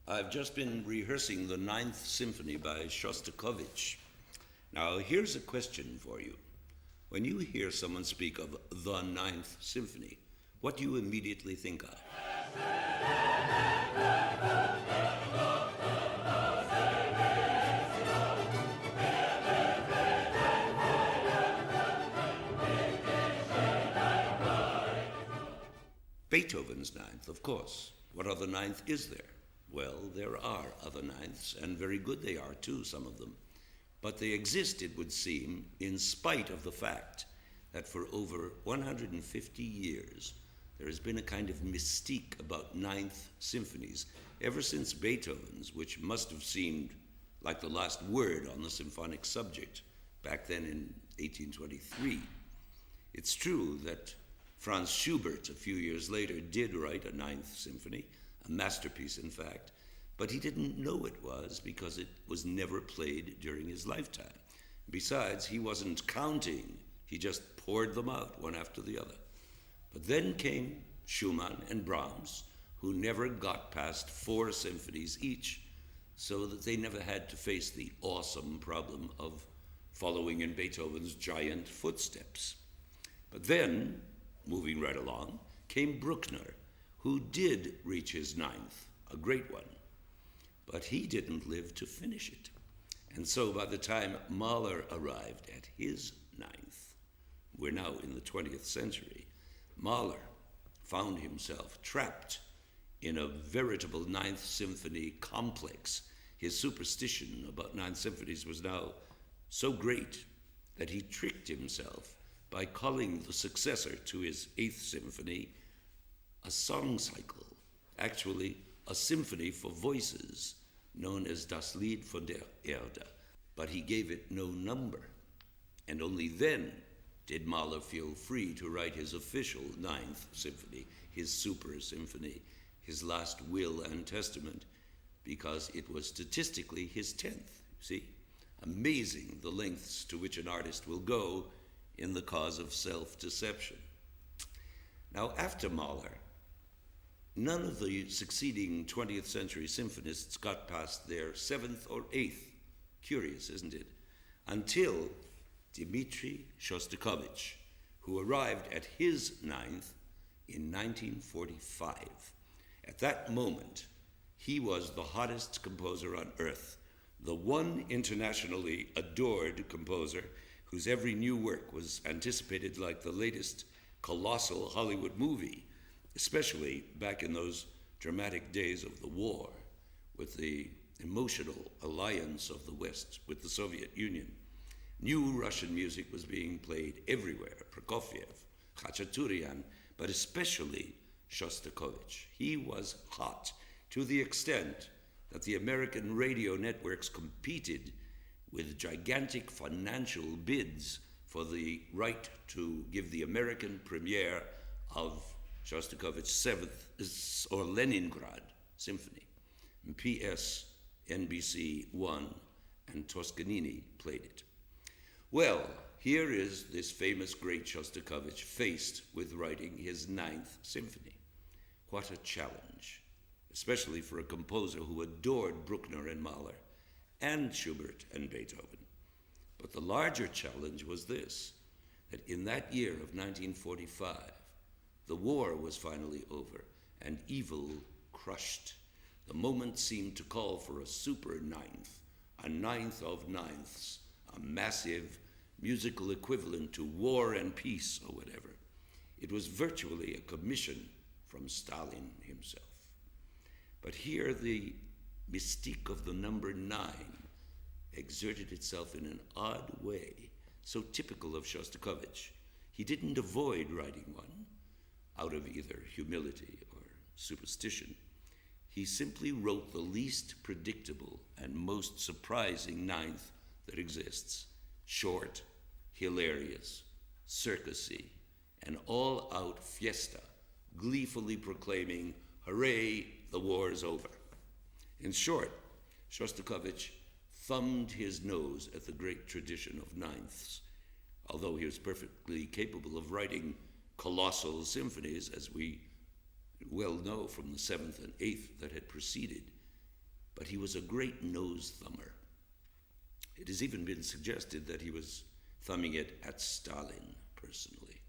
I've just been rehearsing the Ninth Symphony by Shostakovich. Now, here's a question for you. When you hear someone speak of the Ninth Symphony, what do you immediately think of? Beethoven's Ninth, of course. What other ninth is there? Well, there are other ninths, and very good they are too, some of them. But they exist, it would seem, in spite of the fact that for over 150 years there has been a kind of mystique about ninth symphonies, ever since Beethoven's, which must have seemed like the last word on the symphonic subject back then in 1823. It's true that Franz Schubert, a few years later, did write a Ninth Symphony, a masterpiece, in fact, but he didn't know it was because it was never played during his lifetime. Besides, he wasn't counting, he just poured them out one after the other. But then came Schumann and Brahms, who never got past 4 symphonies each, so that they never had to face the awesome problem of following in Beethoven's giant footsteps. But then, moving right along, came Bruckner, who did reach his ninth, a great one. But he didn't live to finish it. And so by the time Mahler arrived at his ninth, we're now in the 20th century, Mahler found himself trapped in a veritable Ninth Symphony complex. His superstition about Ninth Symphonies was now so great that he tricked himself by calling the successor to his Eighth Symphony a song cycle, actually a symphony for voices known as Das Lied von der Erde. But he gave it no number, and only then did Mahler feel free to write his official Ninth Symphony, his super symphony, his last will and testament, because it was statistically his 10th. See? Amazing the lengths to which an artist will go in the cause of self-deception. Now, after Mahler, none of the succeeding 20th century symphonists got past their 7th or 8th. Curious, isn't it? Until Dmitri Shostakovich, who arrived at his 9th in 1945. At that moment, he was the hottest composer on earth, the one internationally adored composer whose every new work was anticipated like the latest colossal Hollywood movie, especially back in those dramatic days of the war, with the emotional alliance of the West with the Soviet Union. New Russian music was being played everywhere, Prokofiev, Khachaturian, but especially Shostakovich. He was hot to the extent that the American radio networks competed with gigantic financial bids for the right to give the American premiere of Shostakovich's 7th, or Leningrad Symphony. P.S. NBC won, and Toscanini played it. Well, here is this famous great Shostakovich faced with writing his 9th Symphony. What a challenge, especially for a composer who adored Bruckner and Mahler, and Schubert and Beethoven. But the larger challenge was this, that in that year of 1945, the war was finally over and evil crushed. The moment seemed to call for a super ninth, a ninth of ninths, a massive musical equivalent to War and Peace or whatever. It was virtually a commission from Stalin himself. But here the mystique of the number 9 exerted itself in an odd way, so typical of Shostakovich. He didn't avoid writing one out of either humility or superstition. He simply wrote the least predictable and most surprising ninth that exists. Short, hilarious, circusy, an all-out fiesta, gleefully proclaiming, "Hurray, the war's over." In short, Shostakovich thumbed his nose at the great tradition of ninths, although he was perfectly capable of writing colossal symphonies, as we well know from the 7th and 8th that had preceded. but he was a great nose thumber. It has even been suggested that he was thumbing it at Stalin personally.